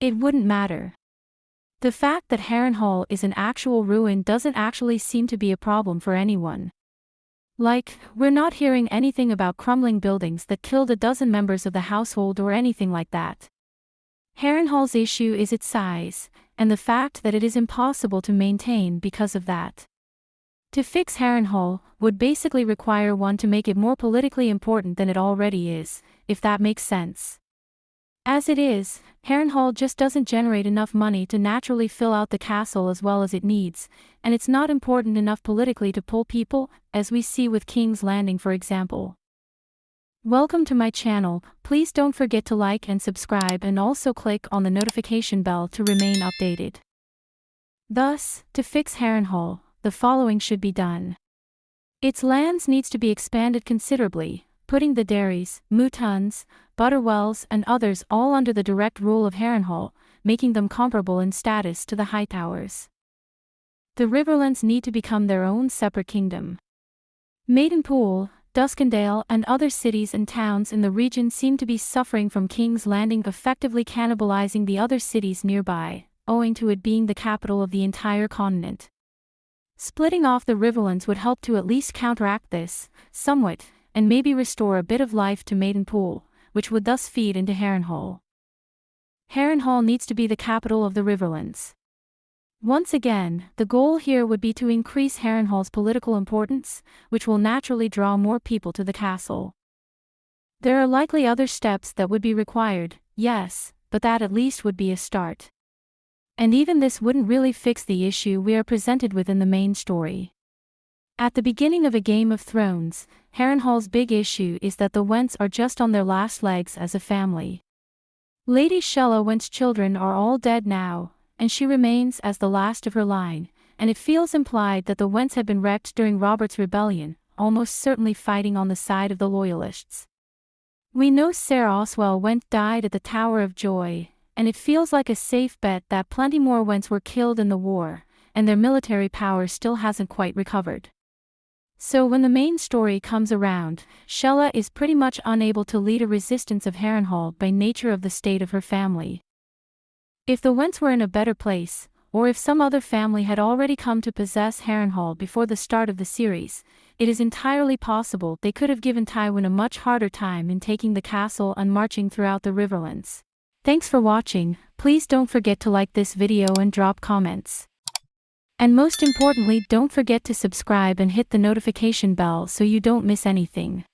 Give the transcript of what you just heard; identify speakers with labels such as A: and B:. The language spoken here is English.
A: it wouldn't matter. The fact that Harrenhal is an actual ruin doesn't actually seem to be a problem for anyone. Like, we're not hearing anything about crumbling buildings that killed a dozen members of the household or anything like that. Harrenhal's issue is its size, and the fact that it is impossible to maintain because of that. To fix Harrenhal would basically require one to make it more politically important than it already is, if that makes sense. As it is, Harrenhal just doesn't generate enough money to naturally fill out the castle as well as it needs, and it's not important enough politically to pull people, as we see with King's Landing for example. Welcome to my channel. Please don't forget to like and subscribe and also click on the notification bell to remain updated. Thus, to fix Harrenhal, the following should be done. Its lands needs to be expanded considerably, putting the Darrys, Mootons, Butterwells and others all under the direct rule of Harrenhal, making them comparable in status to the Hightowers. The Riverlands need to become their own separate kingdom. Maidenpool, Duskendale and other cities and towns in the region seem to be suffering from King's Landing effectively cannibalizing the other cities nearby, owing to it being the capital of the entire continent. Splitting off the Riverlands would help to at least counteract this, somewhat, and maybe restore a bit of life to Maidenpool, which would thus feed into Harrenhal. Harrenhal needs to be the capital of the Riverlands. Once again, the goal here would be to increase Harrenhal's political importance, which will naturally draw more people to the castle. There are likely other steps that would be required, yes, but that at least would be a start. And even this wouldn't really fix the issue we are presented with in the main story. At the beginning of A Game of Thrones, Harrenhal's big issue is that the Wents are just on their last legs as a family. Lady Shella Went's children are all dead now, and she remains as the last of her line, and it feels implied that the Wents had been wrecked during Robert's rebellion, almost certainly fighting on the side of the Loyalists. We know Ser Oswell Went died at the Tower of Joy, and it feels like a safe bet that plenty more Wents were killed in the war, and their military power still hasn't quite recovered. So when the main story comes around, Shella is pretty much unable to lead a resistance of Harrenhal by nature of the state of her family. If the Wents were in a better place, or if some other family had already come to possess Harrenhal before the start of the series, it is entirely possible they could have given Tywin a much harder time in taking the castle and marching throughout the Riverlands. Thanks for watching. Please don't forget to like this video and drop comments. And most importantly, don't forget to subscribe and hit the notification bell so you don't miss anything.